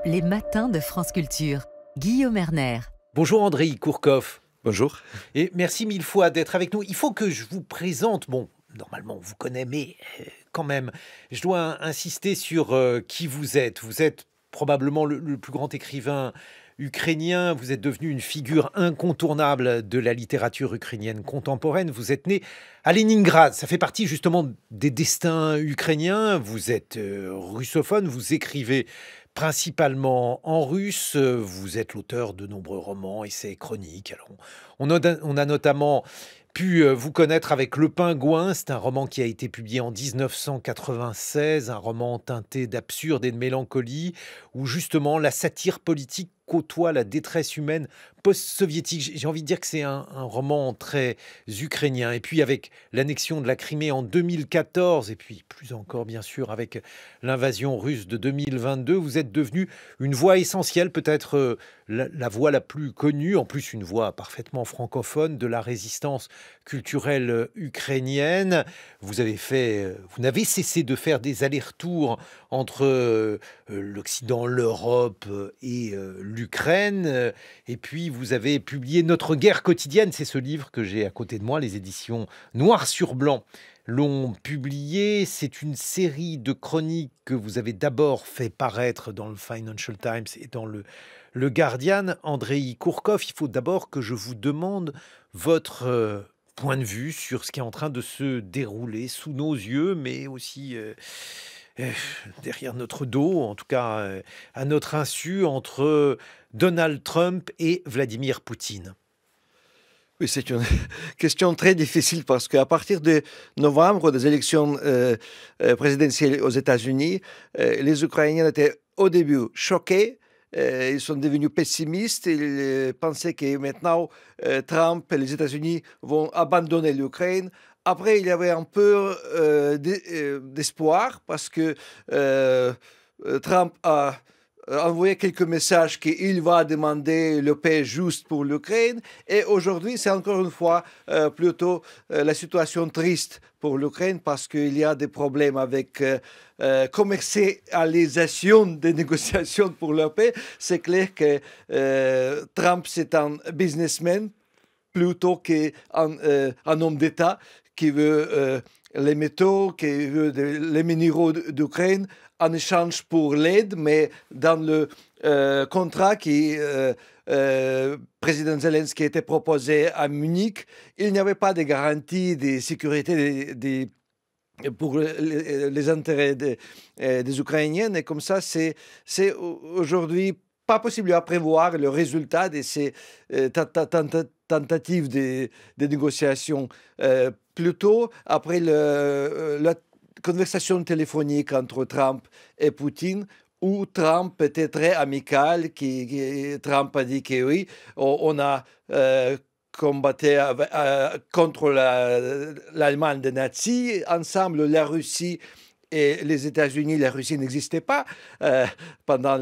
Les matins de France Culture. Guillaume Erner. Bonjour Andrei Kourkov. Bonjour. Et merci mille fois d'être avec nous. Il faut que je vous présente, bon, normalement on vous connaît, mais quand même, je dois insister sur qui vous êtes. Vous êtes probablement le plus grand écrivain ukrainien. Vous êtes devenu une figure incontournable de la littérature ukrainienne contemporaine. Vous êtes né à Leningrad. Ça fait partie justement des destins ukrainiens. Vous êtes russophone, vous écrivez principalement en russe. Vous êtes l'auteur de nombreux romans, essais, chroniques. Alors, on a notamment pu vous connaître avec Le Pingouin. C'est un roman qui a été publié en 1996, un roman teinté d'absurde et de mélancolie, où justement la satire politique côtoie la détresse humaine post-soviétique. J'ai envie de dire que c'est un roman très ukrainien. Et puis avec l'annexion de la Crimée en 2014, et puis plus encore bien sûr avec l'invasion russe de 2022, vous êtes devenu une voix essentielle, peut-être la voix la plus connue, en plus une voix parfaitement francophone de la résistance culturelle ukrainienne. Vous n'avez cessé de faire des allers-retours entre l'Occident, l'Europe et l'Ukraine. Et puis vous avez publié Notre guerre quotidienne, c'est ce livre que j'ai à côté de moi, les éditions Noir sur Blanc l'ont publié. C'est une série de chroniques que vous avez d'abord fait paraître dans le Financial Times et dans le Guardian. Andrei Kourkov, il faut d'abord que je vous demande votre point de vue sur ce qui est en train de se dérouler sous nos yeux, mais aussi derrière notre dos, en tout cas à notre insu, entre Donald Trump et Vladimir Poutine. Oui, c'est une question très difficile parce qu'à partir de novembre, des élections présidentielles aux États-Unis, les Ukrainiens étaient au début choqués. Ils sont devenus pessimistes. Ils pensaient que maintenant, Trump et les États-Unis vont abandonner l'Ukraine. Après, il y avait un peu d'espoir parce que Trump a envoyé quelques messages qu'il va demander le paix juste pour l'Ukraine. Et aujourd'hui, c'est encore une fois plutôt la situation triste pour l'Ukraine parce qu'il y a des problèmes avec commercialisation des négociations pour la paix. C'est clair que Trump, c'est un businessman plutôt qu'un homme d'État qui veut les métaux, qui veut les minéraux d'Ukraine en échange pour l'aide, mais dans le contrat qui président Zelensky était proposé à Munich, il n'y avait pas de garantie de sécurité pour les intérêts des Ukrainiens. Et comme ça, c'est aujourd'hui pas possible à prévoir le résultat de ces tentatives de négociation. Plutôt, après la conversation téléphonique entre Trump et Poutine, où Trump était très amical, Trump a dit que oui, on a combattu contre l'Allemagne des nazis, ensemble la Russie et les États-Unis. La Russie n'existait pas. Pendant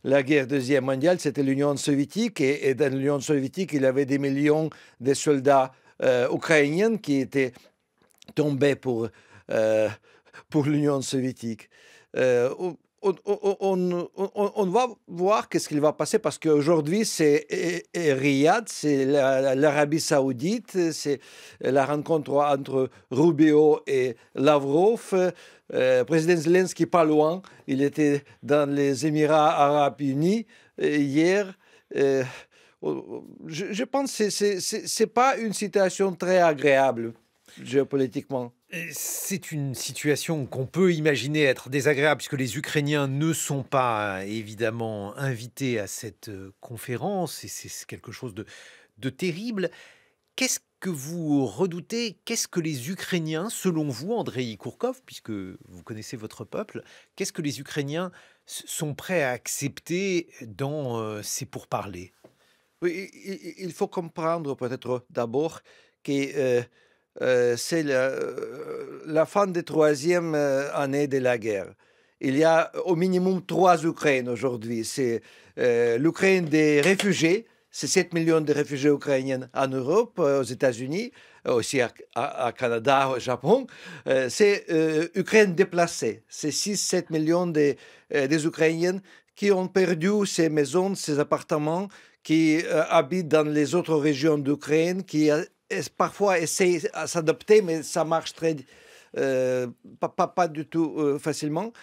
la guerre deuxième mondiale, c'était l'Union soviétique. Et dans l'Union soviétique, il y avait des millions de soldats ukrainiens qui étaient tombés pour l'Union soviétique. On va voir qu'est-ce qu'il va passer parce qu'aujourd'hui, c'est Riyad, c'est l'Arabie Saoudite, c'est la rencontre entre Rubio et Lavrov. Président Zelensky, pas loin, il était dans les Émirats arabes unis hier. Je pense que ce n'est pas une situation très agréable géopolitiquement. C'est une situation qu'on peut imaginer être désagréable puisque les Ukrainiens ne sont pas évidemment invités à cette conférence et c'est quelque chose de terrible. Qu'est-ce que vous redoutez? Qu'est-ce que les Ukrainiens, selon vous, Andrei Kourkov, puisque vous connaissez votre peuple, qu'est-ce que les Ukrainiens sont prêts à accepter dans ces pourparlers? Oui, il faut comprendre peut-être d'abord que c'est la fin de troisième année de la guerre. Il y a au minimum 3 Ukraines aujourd'hui. C'est l'Ukraine des réfugiés, c'est 7 millions de réfugiés ukrainiens en Europe, aux États-Unis, aussi à Canada, au Japon. C'est Ukraine déplacée. C'est 6-7 millions des Ukrainiens qui ont perdu ces maisons, ces appartements, qui habitent dans les autres régions d'Ukraine, qui parfois essayent de s'adapter, mais ça marche pas du tout facilement.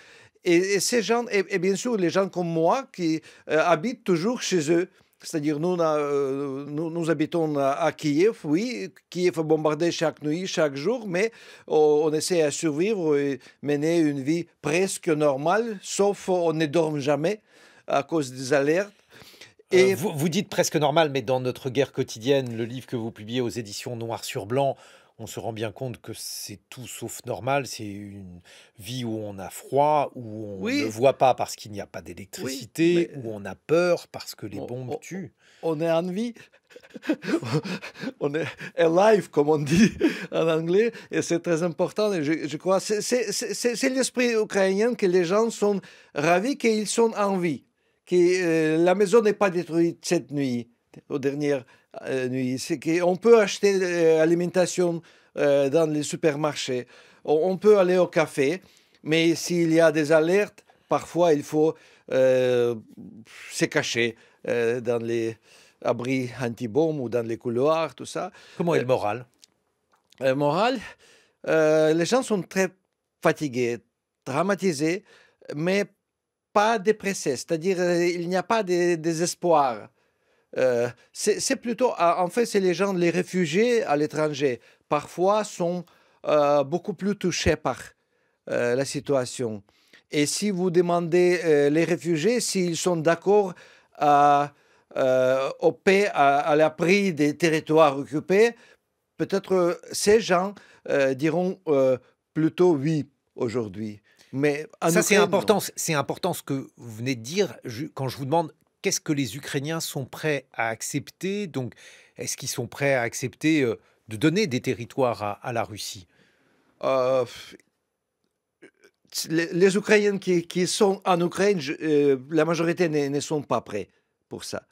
Et ces gens, et bien sûr les gens comme moi qui habitent toujours chez eux, c'est-à-dire nous habitons à Kiev, oui, Kiev est bombardé chaque nuit, chaque jour, mais on essaie à survivre et mener une vie presque normale, sauf on ne dort jamais à cause des alertes. Et vous dites presque normal, mais dans notre guerre quotidienne, le livre que vous publiez aux éditions Noir sur Blanc, on se rend bien compte que c'est tout sauf normal. C'est une vie où on a froid, où on ne voit pas parce qu'il n'y a pas d'électricité, où on a peur parce que les bombes tuent. On est en vie, on est alive, comme on dit en anglais, et c'est très important. Et je crois que c'est l'esprit ukrainien que les gens sont ravis qu'ils sont en vie, que la maison n'est pas détruite cette nuit, aux dernières nuit. C'est qu'on peut acheter l'alimentation dans les supermarchés, on peut aller au café, mais s'il y a des alertes, parfois il faut se cacher dans les abris anti-bombes ou dans les couloirs, tout ça. Comment est le moral? Le moral, les gens sont très fatigués, traumatisés, mais pas dépressés, c'est-à-dire il n'y a pas de désespoir. C'est plutôt, en fait, c'est les gens, les réfugiés à l'étranger, parfois sont beaucoup plus touchés par la situation. Et si vous demandez les réfugiés s'ils sont d'accord au paix, à la prix des territoires occupés, peut-être ces gens diront plutôt oui aujourd'hui. Mais ça, c'est important ce que vous venez de dire quand je vous demande qu'est-ce que les Ukrainiens sont prêts à accepter. Donc, est-ce qu'ils sont prêts à accepter de donner des territoires à la Russie? Les Ukrainiens qui sont en Ukraine, la majorité ne sont pas prêts pour ça.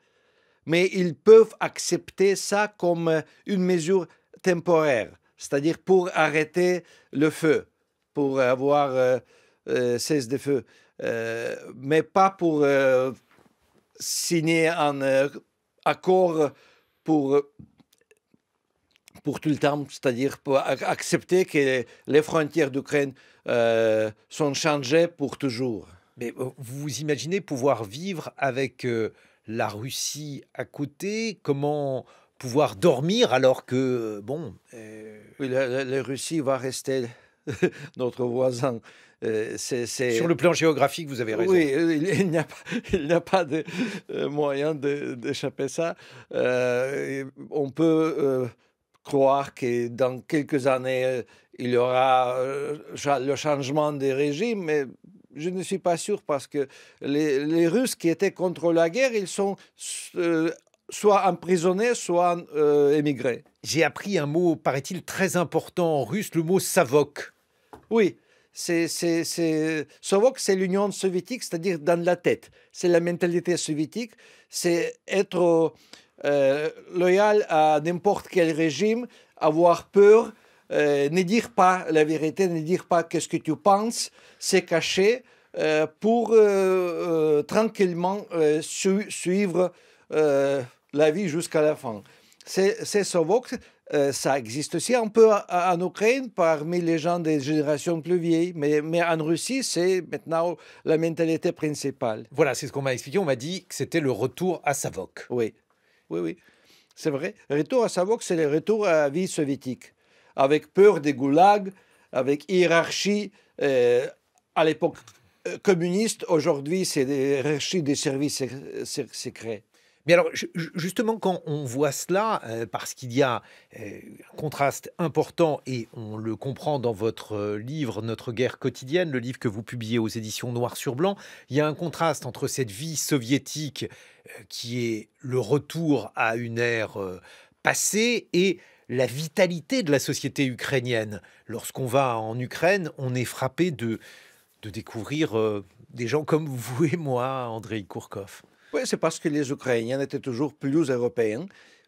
Mais ils peuvent accepter ça comme une mesure temporaire, c'est-à-dire pour arrêter le feu, pour avoir cesse de feu, mais pas pour signer un accord pour tout le temps, c'est-à-dire pour accepter que les frontières d'Ukraine sont changées pour toujours. Mais vous imaginez pouvoir vivre avec la Russie à côté? Comment pouvoir dormir alors que, bon... Oui, la Russie va rester notre voisin. Sur le plan géographique, vous avez raison. Oui, il n'y a pas de moyen d'échapper à ça. On peut croire que dans quelques années, il y aura le changement de régime, mais je ne suis pas sûr parce que les Russes qui étaient contre la guerre, ils sont soit emprisonnés, soit émigrés. J'ai appris un mot, paraît-il, très important en russe, le mot savok. Oui. Savok, c'est l'Union soviétique, c'est-à-dire dans la tête. C'est la mentalité soviétique, c'est être loyal à n'importe quel régime, avoir peur, ne dire pas la vérité, ne dire pas qu'est-ce que tu penses, se cacher pour tranquillement suivre la vie jusqu'à la fin. C'est Savok. Ça existe aussi un peu en Ukraine parmi les gens des générations plus vieilles, mais en Russie, c'est maintenant la mentalité principale. Voilà, c'est ce qu'on m'a expliqué. On m'a dit que c'était le retour à Savok. Oui, c'est vrai. Le retour à Savok, c'est le retour à la vie soviétique, avec peur des goulags, avec hiérarchie. À l'époque communiste, aujourd'hui, c'est des hiérarchies des services secrets. Mais alors, justement, quand on voit cela, parce qu'il y a un contraste important, et on le comprend dans votre livre, Notre guerre quotidienne, le livre que vous publiez aux éditions Noir sur Blanc, il y a un contraste entre cette vie soviétique qui est le retour à une ère passée et la vitalité de la société ukrainienne. Lorsqu'on va en Ukraine, on est frappé de découvrir des gens comme vous et moi, Andrei Kourkov. Oui, c'est parce que les Ukrainiens étaient toujours plus européens.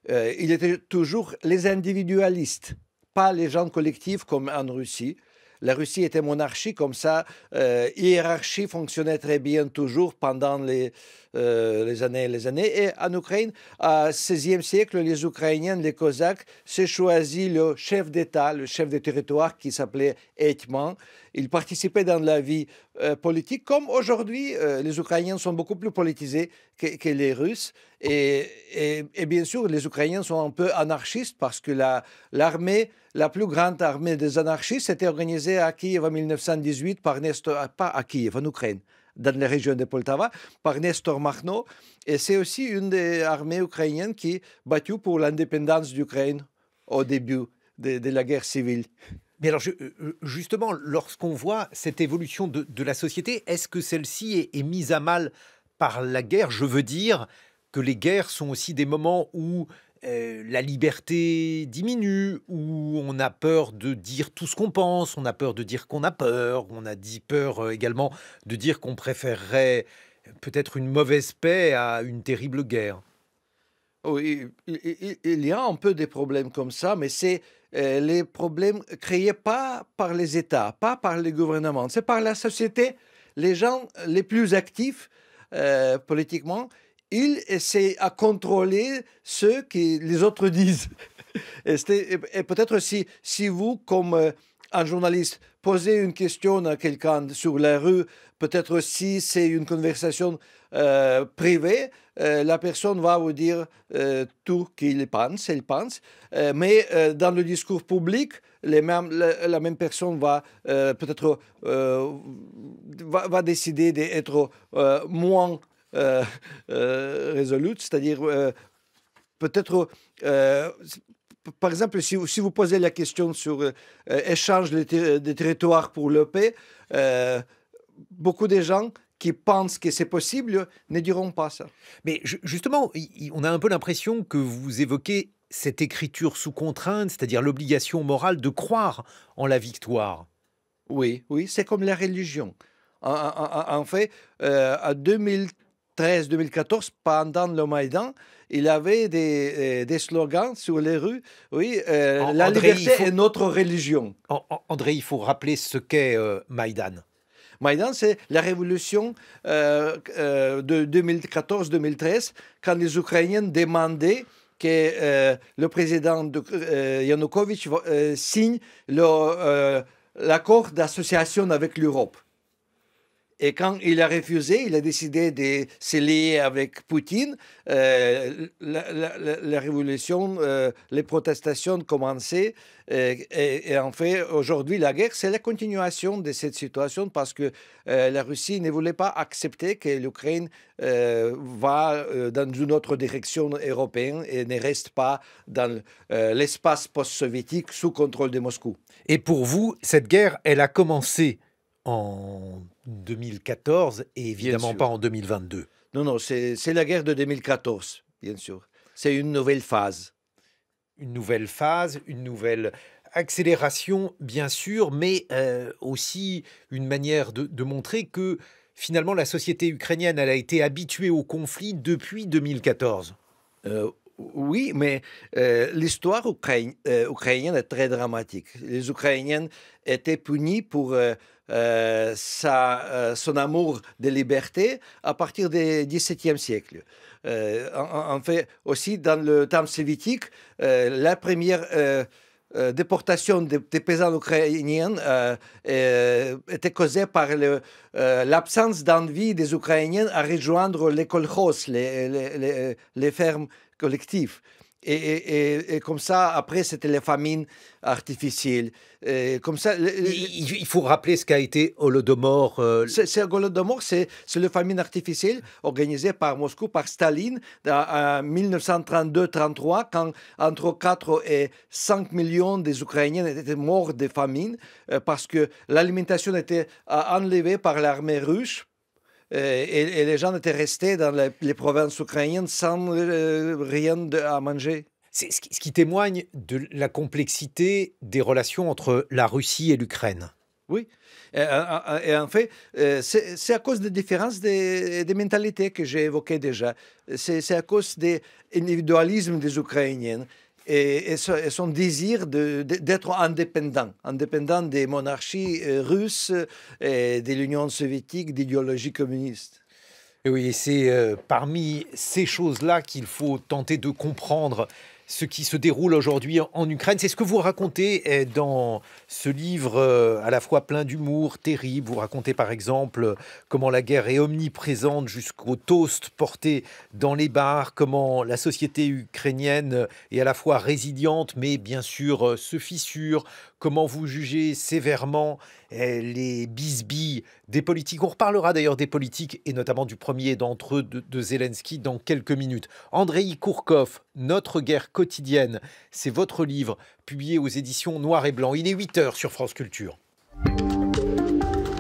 Ils étaient toujours les individualistes, pas les gens collectifs comme en Russie. La Russie était monarchie, comme ça, hiérarchie fonctionnait très bien toujours pendant les années et les années. Et en Ukraine, au XVIe siècle, les Ukrainiens, les Cosaques, s'est choisi le chef d'État, le chef de territoire qui s'appelait Hetman. Il participait dans la vie politique, comme aujourd'hui, les Ukrainiens sont beaucoup plus politisés que les Russes. Et bien sûr, les Ukrainiens sont un peu anarchistes parce que l'armée, la plus grande armée des anarchistes, était organisée à Kiev en 1918 par Nestor, pas à Kiev, en Ukraine, dans la région de Poltava, par Nestor Makhno. Et c'est aussi une des armées ukrainiennes qui a battu pour l'indépendance d'Ukraine au début de la guerre civile. Mais alors, justement, lorsqu'on voit cette évolution de la société, est-ce que celle-ci est mise à mal par la guerre? Je veux dire que les guerres sont aussi des moments où la liberté diminue, où on a peur de dire tout ce qu'on pense, on a peur de dire qu'on a peur, on a peur également de dire qu'on préférerait peut-être une mauvaise paix à une terrible guerre. Oui, il y a un peu des problèmes comme ça, mais c'est les problèmes créés pas par les États, pas par les gouvernements, c'est par la société. Les gens les plus actifs politiquement, ils essaient à contrôler ce que les autres disent. Et peut-être si vous, comme un journaliste, posez une question à quelqu'un sur la rue, peut-être si c'est une conversation privée, la personne va vous dire tout qu'il pense, elle pense. Mais dans le discours public, la même personne va peut-être va décider d'être moins résolue, c'est-à-dire peut-être par exemple, si vous posez la question sur échange des territoires pour le paix, beaucoup de gens qui pensent que c'est possible ne diront pas ça. Mais justement, on a un peu l'impression que vous évoquez cette écriture sous contrainte, c'est-à-dire l'obligation morale de croire en la victoire. Oui, oui, c'est comme la religion. En fait, en 2013-2014, pendant le Maïdan, il y avait des slogans sur les rues. Oui, la André, liberté est notre religion. André, il faut rappeler ce qu'est Maïdan. Maïdan, c'est la révolution de 2014-2013, quand les Ukrainiens demandaient que le président Yanukovych signe l'accord d'association avec l'Europe. Et quand il a refusé, il a décidé de se lier avec Poutine. La révolution, les protestations commençaient. Et en fait, aujourd'hui, la guerre, c'est la continuation de cette situation parce que la Russie ne voulait pas accepter que l'Ukraine va dans une autre direction européenne et ne reste pas dans l'espace post-soviétique sous contrôle de Moscou. Et pour vous, cette guerre, elle a commencé en 2014 et évidemment pas en 2022. Non, non, c'est la guerre de 2014, bien sûr. C'est une nouvelle phase. Une nouvelle phase, une nouvelle accélération, bien sûr, mais aussi une manière de montrer que finalement la société ukrainienne, elle a été habituée au conflit depuis 2014. Oui, mais l'histoire ukrainienne est très dramatique. Les Ukrainiens étaient punis pour son amour de liberté à partir du XVIIe siècle. En fait, aussi dans le temps soviétique, la première déportation des paysans ukrainiens était causée par l'absence d'envie des Ukrainiens à rejoindre les kolkhozes, les fermes collectives. Et comme ça, après, c'était les famines artificielles. Comme ça, il faut rappeler ce qu'a été Holodomor. Holodomor, c'est la famine artificielle organisée par Moscou, par Staline, en 1932-33, quand entre 4 et 5 millions des Ukrainiens étaient morts de famine, parce que l'alimentation était enlevée par l'armée russe. Et les gens étaient restés dans les provinces ukrainiennes sans rien à manger. C'est ce qui témoigne de la complexité des relations entre la Russie et l'Ukraine. Oui, et en fait, c'est à cause des différences des mentalités que j'ai évoquées déjà. C'est à cause de l'individualisme des Ukrainiens et son désir d'être indépendant des monarchies russes et de l'Union soviétique, d'idéologie communiste. Et oui, et c'est parmi ces choses-là qu'il faut tenter de comprendre ce qui se déroule aujourd'hui en Ukraine. C'est ce que vous racontez dans ce livre à la fois plein d'humour, terrible. Vous racontez par exemple comment la guerre est omniprésente jusqu'au toast porté dans les bars, comment la société ukrainienne est à la fois résiliente mais bien sûr se fissure, comment vous jugez sévèrement les bisbilles des politiques. On reparlera d'ailleurs des politiques et notamment du premier d'entre eux, de Zelensky, dans quelques minutes. Andreï Kourkov, Notre guerre quotidienne, c'est votre livre publié aux éditions Noir et Blanc. Il est 8 h sur France Culture.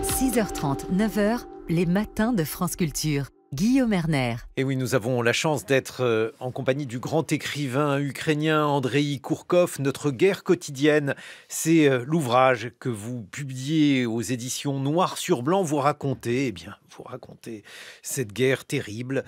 6h30, 9h, les matins de France Culture. Guillaume Erner. Et oui, nous avons la chance d'être en compagnie du grand écrivain ukrainien Andreï Kourkov. Notre guerre quotidienne, c'est l'ouvrage que vous publiez aux éditions Noir sur Blanc. Vous racontez cette guerre terrible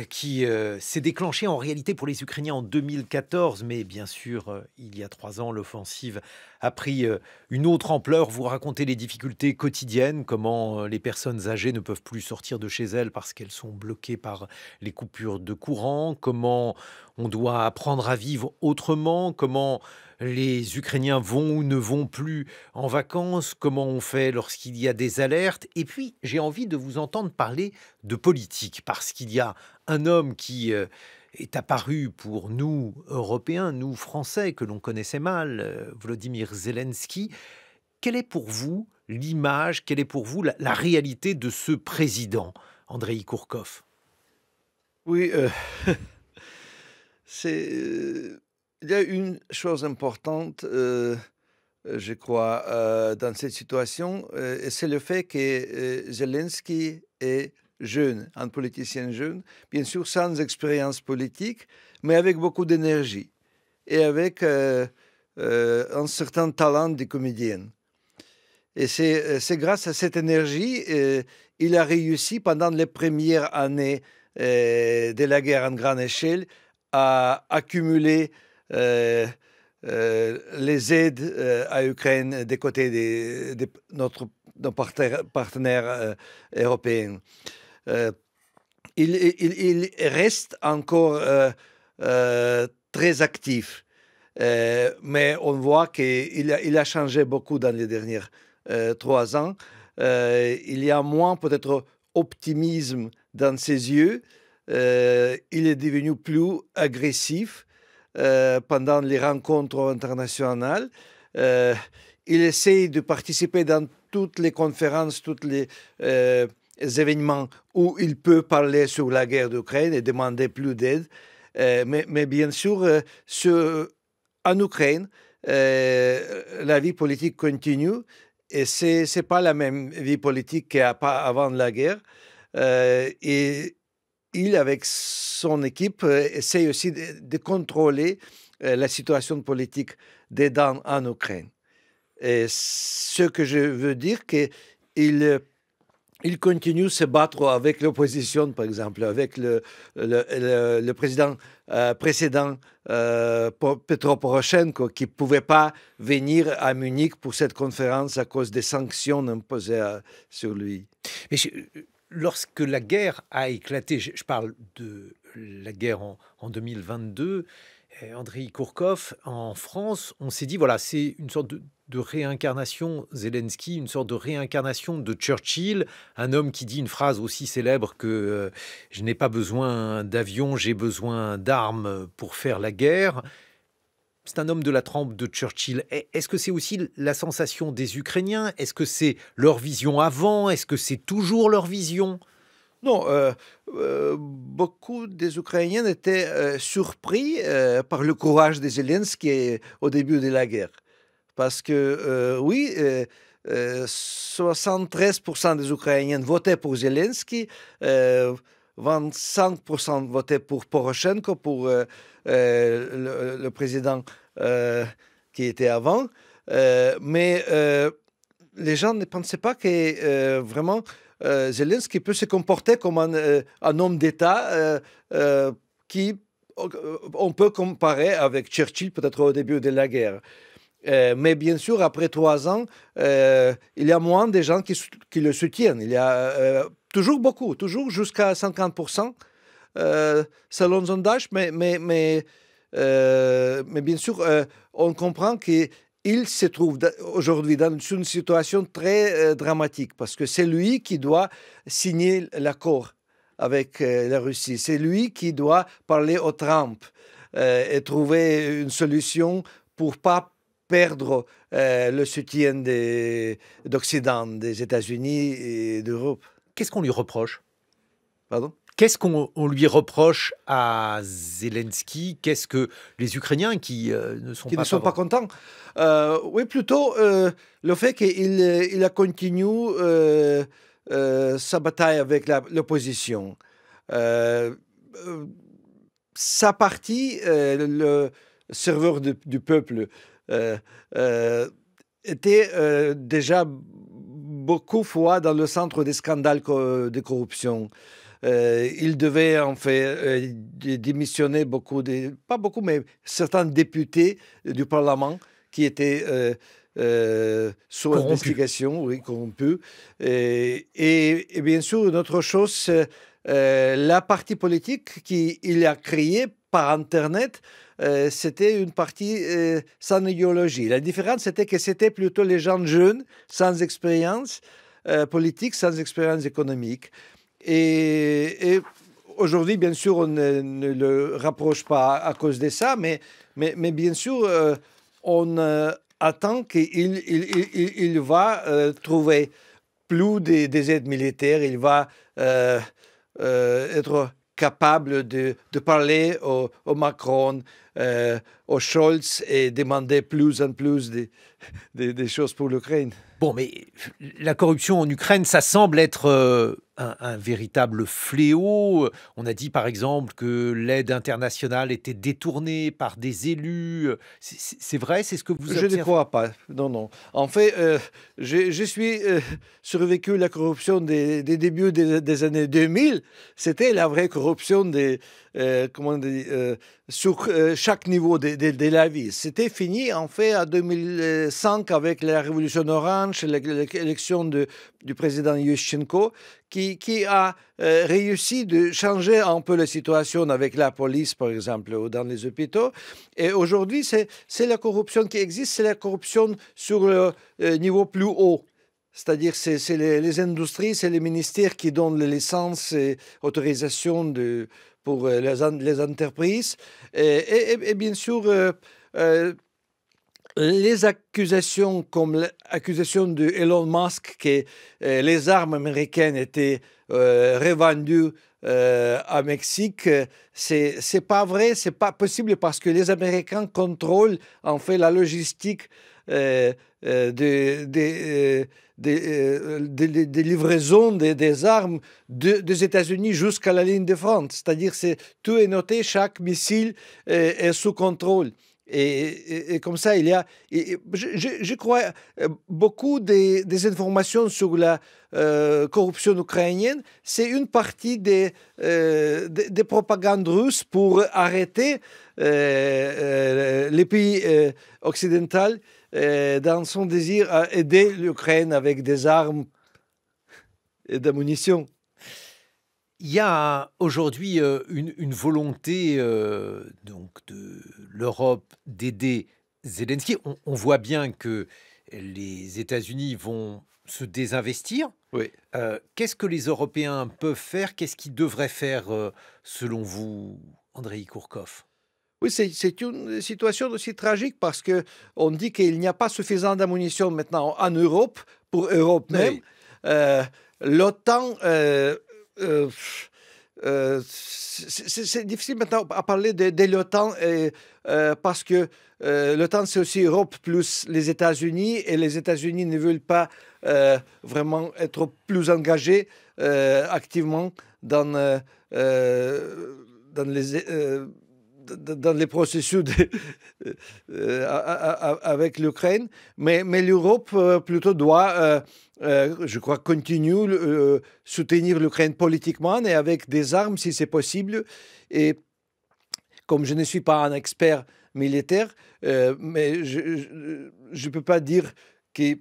qui s'est déclenchée en réalité pour les Ukrainiens en 2014. Mais bien sûr, il y a 3 ans, l'offensive a pris une autre ampleur. Vous racontez les difficultés quotidiennes, comment les personnes âgées ne peuvent plus sortir de chez elles parce qu'elles sont bloquées par les coupures de courant, comment on doit apprendre à vivre autrement, comment les Ukrainiens vont ou ne vont plus en vacances, comment on fait lorsqu'il y a des alertes. Et puis, j'ai envie de vous entendre parler de politique, parce qu'il y a un homme qui est apparu pour nous, Européens, nous, Français, que l'on connaissait mal, Volodymyr Zelensky. Quelle est pour vous l'image, quelle est pour vous la réalité de ce président, Andreï Kourkov? Oui, il y a une chose importante, je crois, dans cette situation, et c'est le fait que Zelensky est jeune, un politicien jeune, bien sûr sans expérience politique, mais avec beaucoup d'énergie et avec un certain talent de comédien. Et c'est grâce à cette énergie il a réussi pendant les premières années de la guerre en grande échelle à accumuler les aides à l'Ukraine des côtés de nos partenaires européens. Il reste encore très actif, mais on voit qu'il a changé beaucoup dans les derniers 3 ans. Il y a moins peut-être optimisme dans ses yeux. Il est devenu plus agressif pendant les rencontres internationales. Il essaye de participer dans toutes les conférences, tous les événements où il peut parler sur la guerre d'Ukraine et demander plus d'aide. Mais bien sûr, en Ukraine, la vie politique continue et ce n'est pas la même vie politique qu'avant la guerre. Et il, avec son équipe, essaie aussi de contrôler la situation politique dedans en Ukraine. Et ce que je veux dire, qu'il continue de se battre avec l'opposition, par exemple, avec le président précédent, Petro Poroshenko, qui ne pouvait pas venir à Munich pour cette conférence à cause des sanctions imposées sur lui. Mais lorsque la guerre a éclaté, je parle de la guerre en 2022, Andreï Kourkov, en France, on s'est dit, voilà, c'est une sorte de réincarnation, Zelensky, une sorte de réincarnation de Churchill, un homme qui dit une phrase aussi célèbre que je n'ai pas besoin d'avion, j'ai besoin d'armes pour faire la guerre. C'est un homme de la trempe de Churchill. Est-ce que c'est aussi la sensation des Ukrainiens? Est-ce que c'est leur vision avant? Est-ce que c'est toujours leur vision? Non, beaucoup des Ukrainiens étaient surpris par le courage de Zelensky au début de la guerre. Parce que, oui, 73% des Ukrainiens votaient pour Zelensky, 25% votaient pour Poroshenko, pour le président qui était avant. Mais les gens ne pensaient pas que vraiment Zelensky peut se comporter comme un homme d'État qui on peut comparer avec Churchill peut-être au début de la guerre. Mais bien sûr, après 3 ans, il y a moins de gens qui le soutiennent. Il y a toujours beaucoup, toujours jusqu'à 50%, selon le sondage. Mais bien sûr, on comprend qu'il se trouve aujourd'hui dans une situation très dramatique parce que c'est lui qui doit signer l'accord avec la Russie. C'est lui qui doit parler au Trump et trouver une solution pour pas perdre le soutien d'Occident, des États-Unis et d'Europe. Qu'est-ce qu'on lui reproche? Pardon? Qu'est-ce qu'on lui reproche à Zelensky? Qu'est-ce que les Ukrainiens qui ne sont Qui pas ne sont pas contents. Oui, plutôt le fait qu'il a continué sa bataille avec l'opposition. Sa partie, le serveur du peuple, était déjà beaucoup de fois dans le centre des scandales de corruption. Il devait en fait démissionner pas beaucoup, mais certains députés du Parlement qui étaient sous investigation, oui, corrompus. Et bien sûr, une autre chose, la partie politique qu'il a créée par Internet, c'était une partie sans idéologie. La différence, c'était que c'était plutôt les gens jeunes, sans expérience politique, sans expérience économique. Et aujourd'hui, bien sûr, on ne le rapproche pas à cause de ça, mais bien sûr, on attend qu'il va trouver plus des aides militaires, il va être capable de parler au Macron, au Scholz et demander plus en plus des choses pour l'Ukraine. Bon, mais la corruption en Ukraine, ça semble être un véritable fléau. On a dit par exemple que l'aide internationale était détournée par des élus. C'est vrai, c'est ce que vous observez? Je ne crois pas. Non, non. En fait, je suis survécu la corruption des débuts des années 2000. C'était la vraie corruption sur chaque niveau de la vie. C'était fini, en fait, en 2005 avec la révolution orange, l'élection du président Yushchenko, qui a réussi de changer un peu la situation avec la police, par exemple, ou dans les hôpitaux. Et aujourd'hui, c'est la corruption qui existe, c'est la corruption sur le niveau plus haut. C'est-à-dire, c'est les industries, c'est les ministères qui donnent les licences et autorisations pour les entreprises. Et bien sûr, les accusations comme l'accusation de Elon Musk que les armes américaines étaient revendues à Mexique, c'est pas vrai, c'est pas possible parce que les Américains contrôlent en fait la logistique des livraisons des armes des États-Unis jusqu'à la ligne de front. C'est-à-dire tout est noté, chaque missile est sous contrôle. Et comme ça, il y a, je crois, beaucoup des informations sur la corruption ukrainienne, c'est une partie des propagandes russes pour arrêter les pays occidentaux dans son désir à aider l'Ukraine avec des armes et de la munition. Il y a aujourd'hui une volonté donc de l'Europe d'aider Zelensky. On voit bien que les États-Unis vont se désinvestir. Oui. Qu'est-ce que les Européens peuvent faire? Qu'est-ce qu'ils devraient faire selon vous, Andrei Kourkov? Oui, c'est une situation aussi tragique parce qu'on dit qu'il n'y a pas suffisamment d'ammunition maintenant en Europe, pour Europe même. L'OTAN... c'est difficile maintenant à parler de l'OTAN parce que l'OTAN, c'est aussi Europe plus les États-Unis et les États-Unis ne veulent pas vraiment être plus engagés activement dans dans les processus avec l'Ukraine, mais l'Europe plutôt doit, je crois, continuer soutenir l'Ukraine politiquement et avec des armes si c'est possible. Et comme je ne suis pas un expert militaire, mais je ne peux pas dire que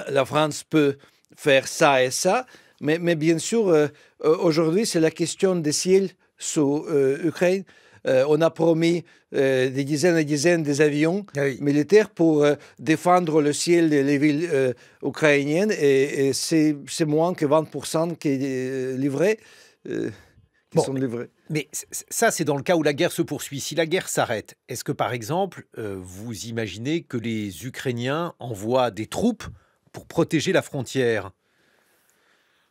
la France peut faire ça et ça, mais bien sûr, aujourd'hui, c'est la question des ciels sur Ukraine. On a promis des dizaines et dizaines d'avions militaires pour défendre le ciel des villes ukrainiennes, et c'est moins que 20% qui est livré. Sont livrés. Mais ça, c'est dans le cas où la guerre se poursuit. Si la guerre s'arrête, est-ce que, par exemple, vous imaginez que les Ukrainiens envoient des troupes pour protéger la frontière?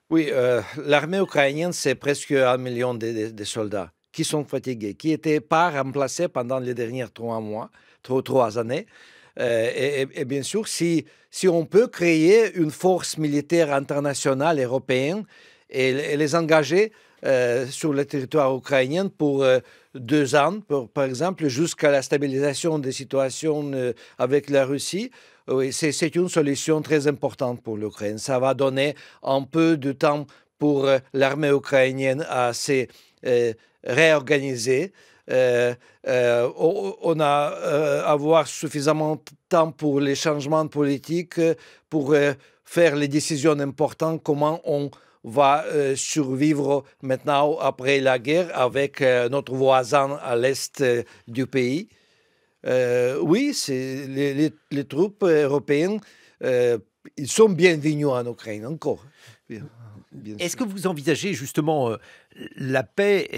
Oui, l'armée ukrainienne, c'est presque 1 million de soldats qui sont fatigués, qui n'étaient pas remplacés pendant les dernières 3 années. Et bien sûr, si on peut créer une force militaire internationale européenne et les engager sur le territoire ukrainien pour 2 ans, par exemple, jusqu'à la stabilisation des situations avec la Russie. Oui, c'est une solution très importante pour l'Ukraine. Ça va donner un peu de temps pour l'armée ukrainienne à se réorganiser. On a avoir suffisamment de temps pour les changements politiques, pour faire les décisions importantes, comment on va survivre maintenant après la guerre avec notre voisin à l'est du pays. Oui, les troupes européennes, ils sont bienvenus en Ukraine encore. Est-ce que vous envisagez justement la paix?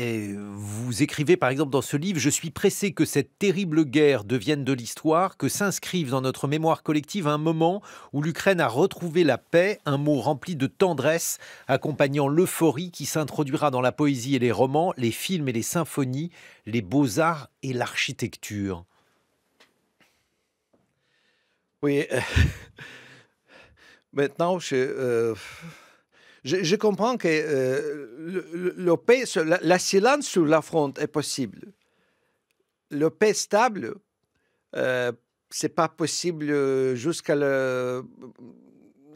Vous écrivez par exemple dans ce livre: je suis pressé que cette terrible guerre devienne de l'histoire, que s'inscrive dans notre mémoire collective un moment où l'Ukraine a retrouvé la paix, un mot rempli de tendresse, accompagnant l'euphorie qui s'introduira dans la poésie et les romans, les films et les symphonies, les beaux-arts et l'architecture. Oui, maintenant, je comprends que le paix, la silence sur la fronte est possible. Le paix stable, c'est pas possible jusqu'à le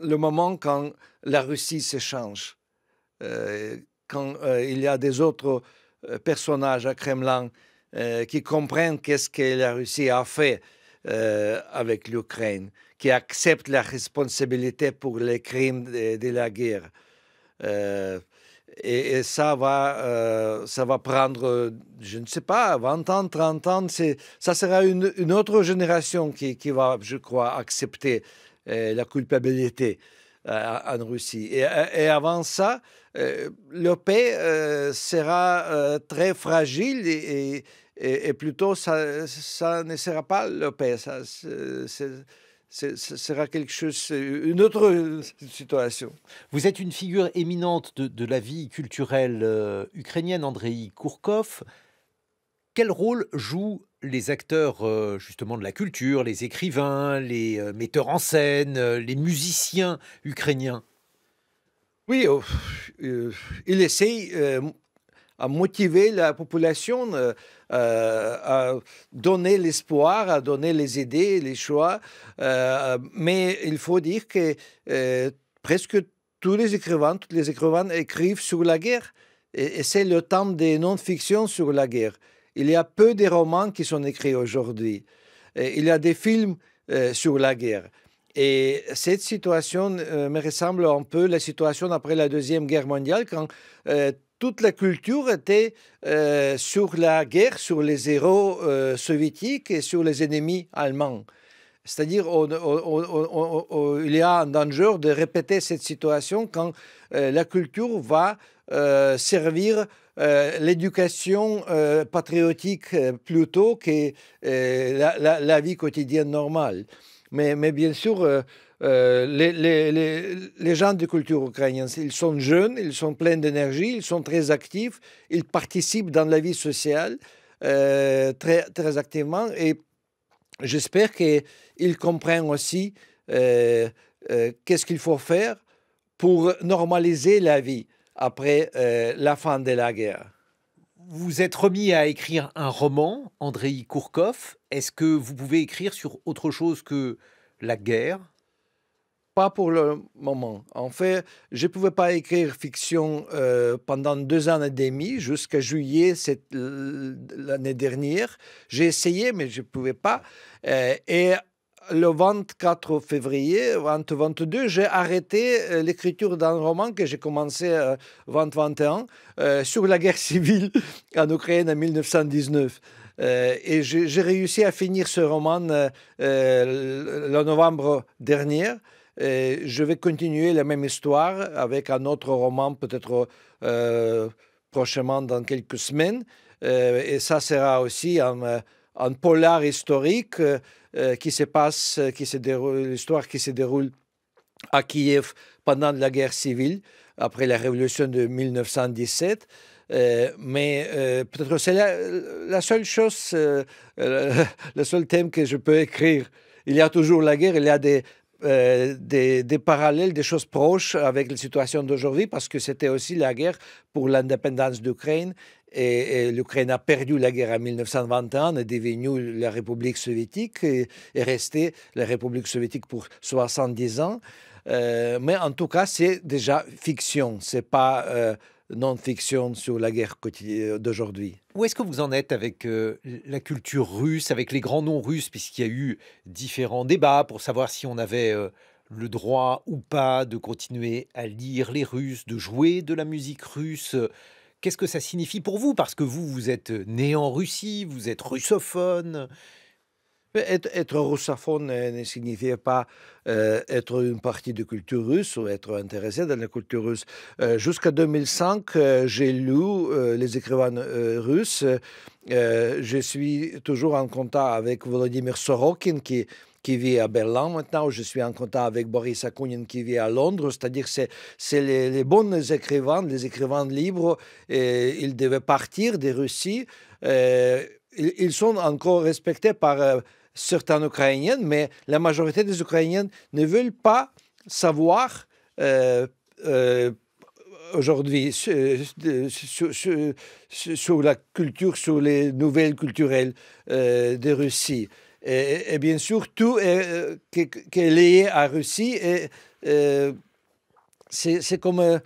moment quand la Russie se change. Quand il y a des autres personnages à Kremlin qui comprennent qu'est-ce que la Russie a fait avec l'Ukraine, qui acceptent la responsabilité pour les crimes de la guerre. Et ça va prendre, je ne sais pas, 20 ans, 30 ans. Ça sera une autre génération qui va, je crois, accepter la culpabilité en Russie. Et avant ça, le paix sera très fragile et plutôt ça ne sera pas le paix. Ce sera quelque chose, une autre situation. Vous êtes une figure éminente de la vie culturelle ukrainienne, Andreï Kourkov. Quel rôle jouent les acteurs justement de la culture, les écrivains, les metteurs en scène, les musiciens ukrainiens? Oui, il essaye à motiver la population, à donner l'espoir, à donner les idées, les choix. Mais il faut dire que presque tous les écrivains, écrivent sur la guerre. Et c'est le temps des non-fictions sur la guerre. Il y a peu de romans qui sont écrits aujourd'hui. Il y a des films sur la guerre. Et cette situation me ressemble un peu à la situation après la Deuxième Guerre mondiale, quand toute la culture était sur la guerre, sur les héros soviétiques et sur les ennemis allemands. C'est-à-dire il y a un danger de répéter cette situation quand la culture va servir l'éducation patriotique plutôt que la vie quotidienne normale. Mais bien sûr, les gens de culture ukrainienne, ils sont jeunes, ils sont pleins d'énergie, ils sont très actifs, ils participent dans la vie sociale très, très activement, et j'espère qu'ils comprennent aussi qu'est-ce qu'il faut faire pour normaliser la vie après la fin de la guerre. vous êtes remis à écrire un roman, Andreï Kourkov. Est-ce que vous pouvez écrire sur autre chose que la guerre? Pas pour le moment. En fait, je ne pouvais pas écrire fiction pendant 2 ans et demi, jusqu'à juillet l'année dernière. J'ai essayé, mais je ne pouvais pas. Et le 24 février 2022, j'ai arrêté l'écriture d'un roman que j'ai commencé en 2021 sur la guerre civile en Ukraine en 1919. Et j'ai réussi à finir ce roman le novembre dernier. Et je vais continuer la même histoire avec un autre roman, peut-être prochainement dans quelques semaines. Et ça sera aussi un polar historique l'histoire qui se déroule à Kiev pendant la guerre civile, après la révolution de 1917. Mais peut-être c'est la seule chose, le seul thème que je peux écrire. Il y a toujours la guerre, il y a des parallèles, des choses proches avec la situation d'aujourd'hui, parce que c'était aussi la guerre pour l'indépendance d'Ukraine. Et l'Ukraine a perdu la guerre en 1921, est devenue la République soviétique et est restée la République soviétique pour 70 ans. Mais en tout cas, c'est déjà fiction, c'est pas non-fiction sur la guerre d'aujourd'hui. Où est-ce que vous en êtes avec la culture russe, avec les grands noms russes, puisqu'il y a eu différents débats pour savoir si on avait le droit ou pas de continuer à lire les Russes, de jouer de la musique russe? Qu'est-ce que ça signifie pour vous? Parce que vous êtes né en Russie, vous êtes russophone. Être russophone ne signifie pas être une partie de culture russe ou être intéressé dans la culture russe. Jusqu'à 2005, j'ai lu les écrivains russes. Je suis toujours en contact avec Volodymyr Sorokin qui vit à Berlin maintenant. Je suis en contact avec Boris Akunin qui vit à Londres. C'est-à-dire c'est les bons écrivains, les écrivains libres. Ils devaient partir de Russie. Ils sont encore respectés par certains Ukrainiens, mais la majorité des Ukrainiens ne veulent pas savoir aujourd'hui sur la culture, sur les nouvelles culturelles de Russie. Et bien sûr, tout qui est lié à Russie, c'est comme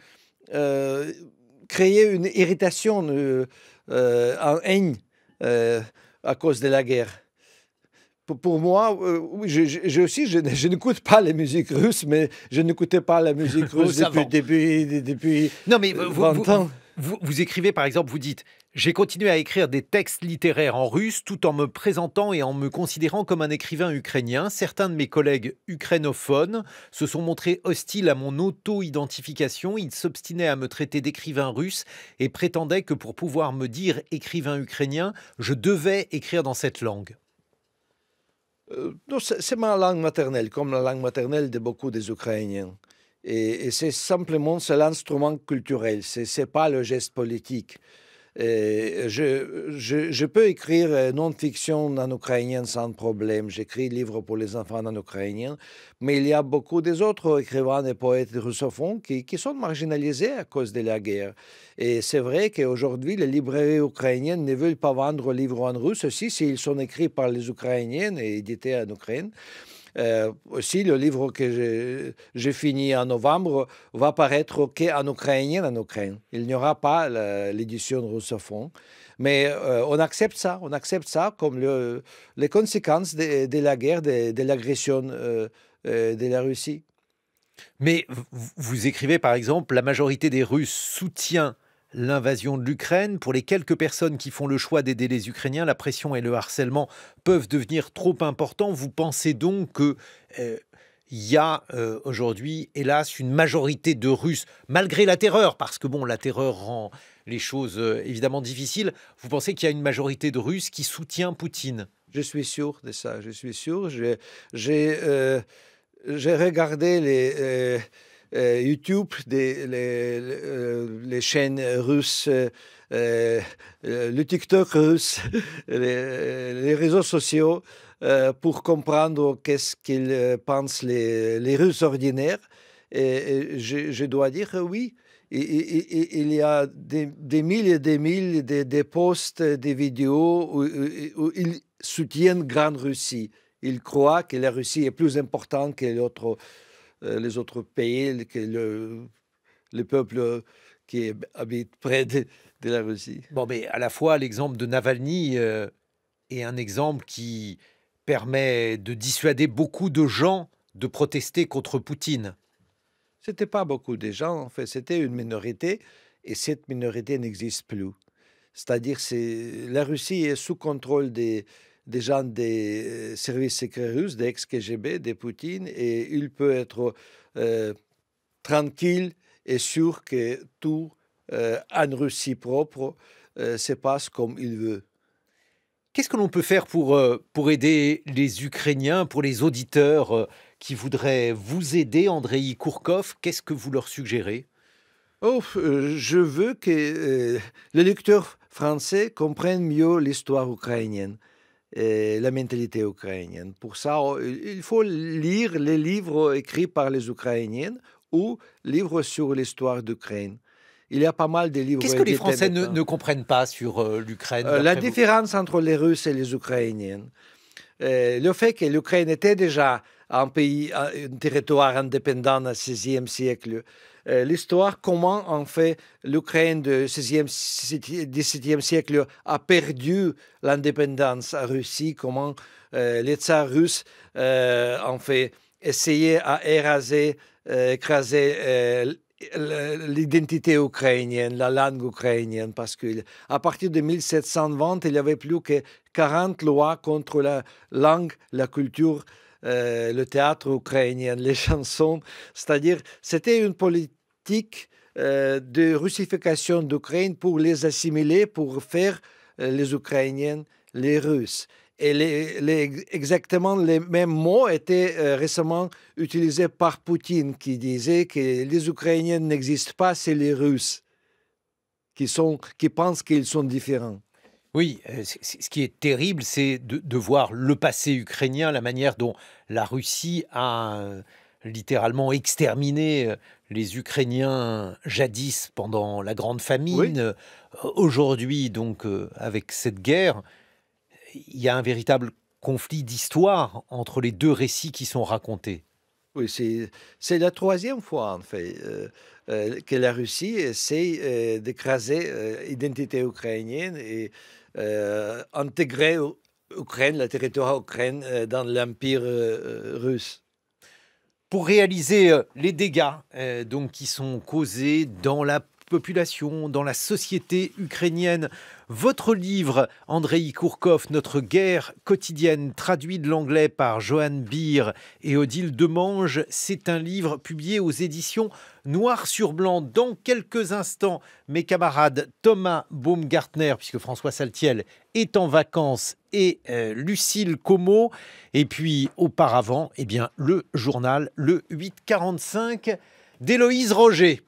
créer une irritation, une haine à cause de la guerre. Pour moi, oui, je n'écoute pas la musique russe, mais je n'écoutais pas la musique russe depuis Non, mais 20 ans. Vous écrivez, par exemple, vous dites « J'ai continué à écrire des textes littéraires en russe tout en me présentant et en me considérant comme un écrivain ukrainien. Certains de mes collègues ukrainophones se sont montrés hostiles à mon auto-identification. Ils s'obstinaient à me traiter d'écrivain russe et prétendaient que pour pouvoir me dire écrivain ukrainien, je devais écrire dans cette langue. » Non, c'est ma langue maternelle, comme la langue maternelle de beaucoup des Ukrainiens. Et c'est simplement l'instrument culturel, ce n'est pas le geste politique. Je peux écrire non-fiction en ukrainien sans problème. J'écris des livres pour les enfants en ukrainien. Mais il y a beaucoup d'autres écrivains et poètes russophones qui sont marginalisés à cause de la guerre. Et c'est vrai qu'aujourd'hui, les librairies ukrainiennes ne veulent pas vendre livres en russe, aussi s'ils sont écrits par les Ukrainiens et édités en Ukraine. Aussi, le livre que j'ai fini en novembre va paraître qu'en ukrainien en Ukraine. Il n'y aura pas l'édition russophone. Mais on accepte ça comme les conséquences de la guerre, de l'agression de la Russie. Mais vous écrivez, par exemple, la majorité des Russes soutient l'invasion de l'Ukraine. Pour les quelques personnes qui font le choix d'aider les Ukrainiens, la pression et le harcèlement peuvent devenir trop importants. Vous pensez donc qu'il y a aujourd'hui, hélas, une majorité de Russes, malgré la terreur, parce que bon, la terreur rend les choses évidemment difficiles. Vous pensez qu'il y a une majorité de Russes qui soutient Poutine? Je suis sûr de ça, je suis sûr. J'ai regardé les YouTube, les chaînes russes, le TikTok russe, les réseaux sociaux, pour comprendre qu'est-ce qu'ils pensent les Russes ordinaires. Et je dois dire, oui, il y a des mille et des mille de posts, des vidéos où ils soutiennent Grande Russie. Ils croient que la Russie est plus importante que les autres pays, que le peuple qui habite près de la Russie. Bon, mais à la fois, l'exemple de Navalny est un exemple qui permet de dissuader beaucoup de gens de protester contre Poutine. C'était pas beaucoup de gens, en fait, c'était une minorité, et cette minorité n'existe plus. C'est-à-dire que la Russie est sous contrôle des gens des services secrets russes, des ex-KGB, de Poutine, et il peut être tranquille et sûr que tout en Russie propre se passe comme il veut. Qu'est-ce que l'on peut faire pour aider les Ukrainiens, pour les auditeurs qui voudraient vous aider, Andreï Kourkov? Qu'est-ce que vous leur suggérez? Oh, je veux que les lecteurs français comprennent mieux l'histoire ukrainienne et la mentalité ukrainienne. Pour ça, il faut lire les livres écrits par les Ukrainiens ou livres sur l'histoire d'Ukraine. Il y a pas mal de livres. Qu'est-ce que les Français ne comprennent pas sur l'Ukraine? La différence entre les Russes et les Ukrainiens. Le fait que l'Ukraine était déjà un pays, un territoire indépendant au XVIe siècle. L'histoire, comment en fait l'Ukraine du XVIIe siècle a perdu l'indépendance à Russie, comment les tsars russes en fait essayaient à écraser l'identité ukrainienne, la langue ukrainienne, parce qu'à partir de 1720, il n'y avait plus que 40 lois contre la langue, la culture, le théâtre ukrainien, les chansons. C'est-à-dire, c'était une politique de russification d'Ukraine pour les assimiler, pour faire les Ukrainiens les Russes. Et exactement les mêmes mots étaient récemment utilisés par Poutine, qui disait que les Ukrainiens n'existent pas, c'est les Russes qui pensent qu'ils sont différents. Oui, ce qui est terrible, c'est de voir le passé ukrainien, la manière dont la Russie a littéralement exterminé les Ukrainiens jadis pendant la Grande Famine. Oui. Aujourd'hui, donc, avec cette guerre, il y a un véritable conflit d'histoire entre les deux récits qui sont racontés. Oui, c'est la troisième fois, en fait, que la Russie essaie d'écraser l'identité ukrainienne et intégrer l'Ukraine, le territoire ukrainien, dans l'empire russe. Pour réaliser les dégâts donc, qui sont causés dans la population, dans la société ukrainienne. Votre livre, Andreï Kourkov, Notre guerre quotidienne, traduit de l'anglais par Johan Beer et Odile Demange, c'est un livre publié aux éditions Noir sur Blanc. Dans quelques instants, mes camarades Thomas Baumgartner, puisque François Saltiel est en vacances, et Lucille Como. Et puis, auparavant, eh bien, le journal, le 8h45 d'Héloïse Roger.